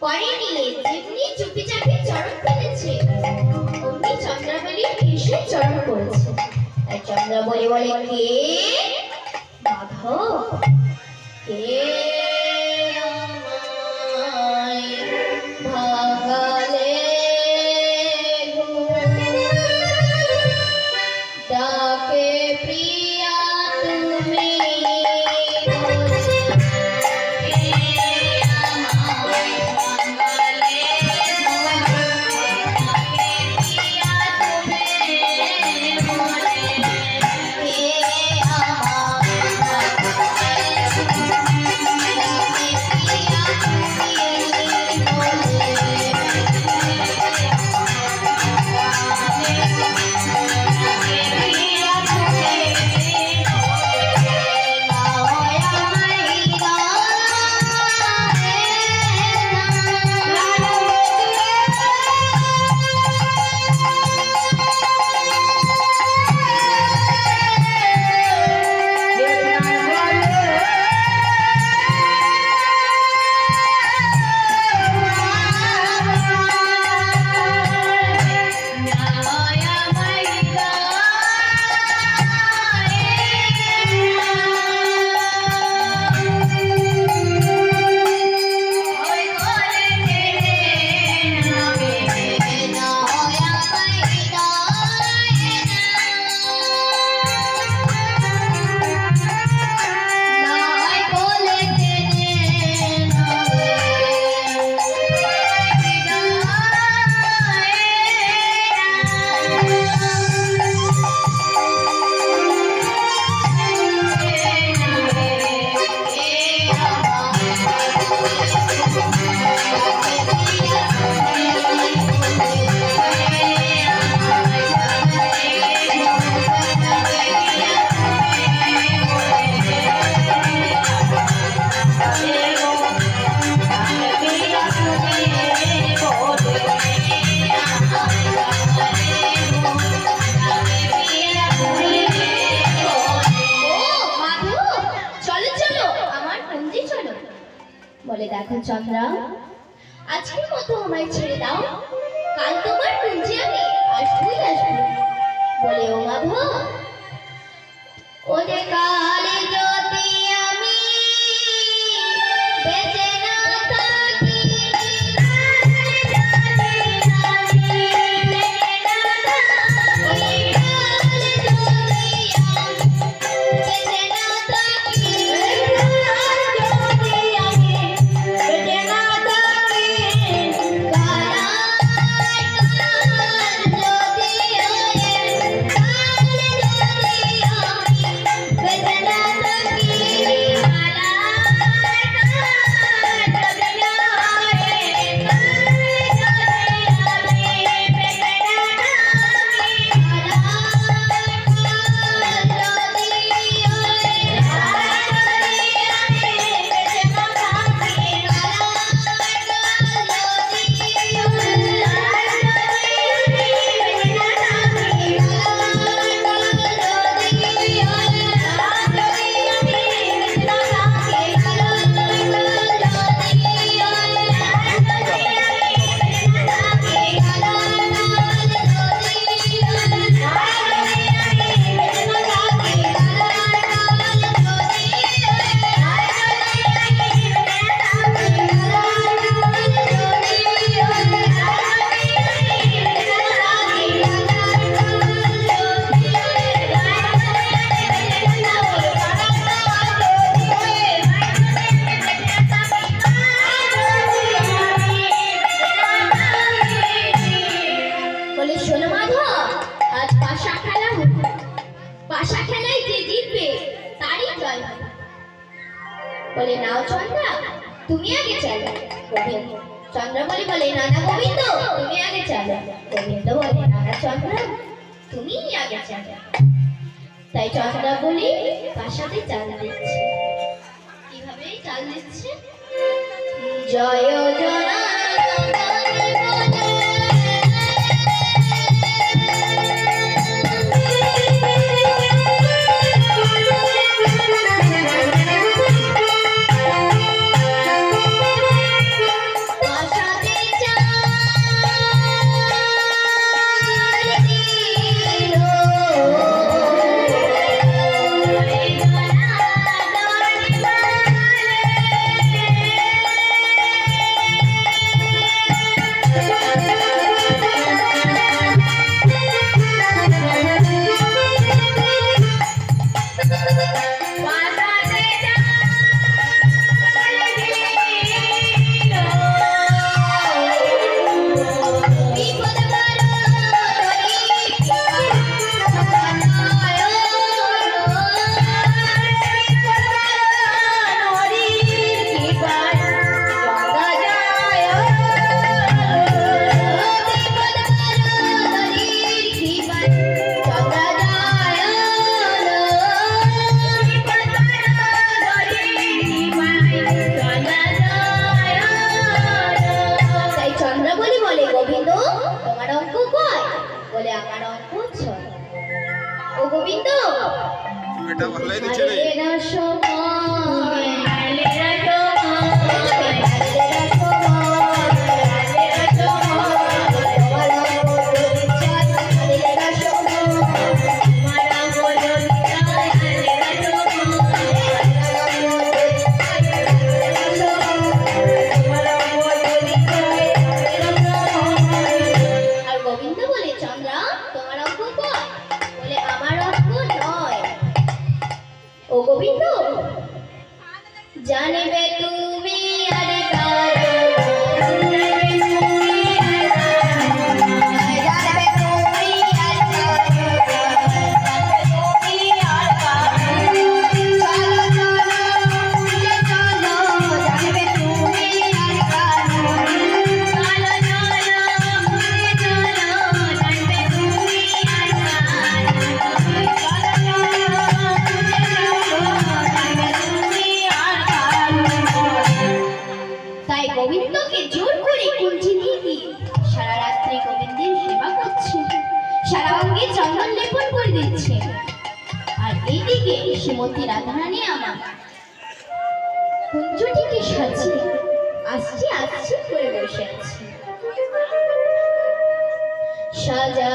করেনি, যেমনি চুপি চাপি চরণ ফেলেছে অমনি চন্দ্রাবলী এসে চরণ করেছে। তাই চন্দ্রাবলী বলে, কে মাধব, কে আমায় ভাঙালে ডাকে প্রিয়া তুমি বলে, দেখো চন্দ্রা, আজকের মতো আমায় ছেড়ে দাও, কাল তোমার কুঞ্জে আমি আসবই আসবো। বলে, ও মাধব, ও যে কালে যদি আমি বেঁচে না থাকি, বলে, নাও চন্দ্রা, তুমি আগে চলো। চন্দ্রাবলী বলে, না না গোবিন্দ, তুমি আগে চলো। গোবিন্দ বলে, না না চন্দ্রা, তুমি আগে চলো। তাই চন্দ্রাবলী প্রাসাদে চাল দিচ্ছে। কিভাবে চাল দিচ্ছে? জয় জনা আশা অঙ্ক 6। ও গোবিন্দ, এটা ভালোই দিচ্ছে রে। এরা সময়, এরা সময়, এরা সময়, এরা সময়, ওরা বলো চাই, এরা সময়, ওরা বলো চাই, এরা সময়, আর গোবিন্দ বলে চন্দ্রা তোমার অঙ্ক কয়? বলে আমার অঙ্ক 9। ও গোবিন্দ, জানিবে তুমি আর কারো, জানিবে তুমি আর কারো, জানিবে তুমি আর কারো, জানিবে তুমি আর কারো, চলো চলো উঠে চলো, জানিবে তুমি আর কারো, চলো চলো উঠে চলো, জানিবে তুমি আর কারো, চলো চলো উঠে চলো, জানিবে তুমি আর কারো। তাই গোবিন্দকে জোর করে কুঞ্চি দিয়ে সারা রাত্রি গোবিন্দের সেবা করছে, সারা অঙ্গে চন্দন লেপন করে দিচ্ছে। আর এইদিকে শ্রীমতী রাধারানী আমার কুঞ্জটিকে সাজিয়ে আসছে আসছে করে বসে আছে। সাজা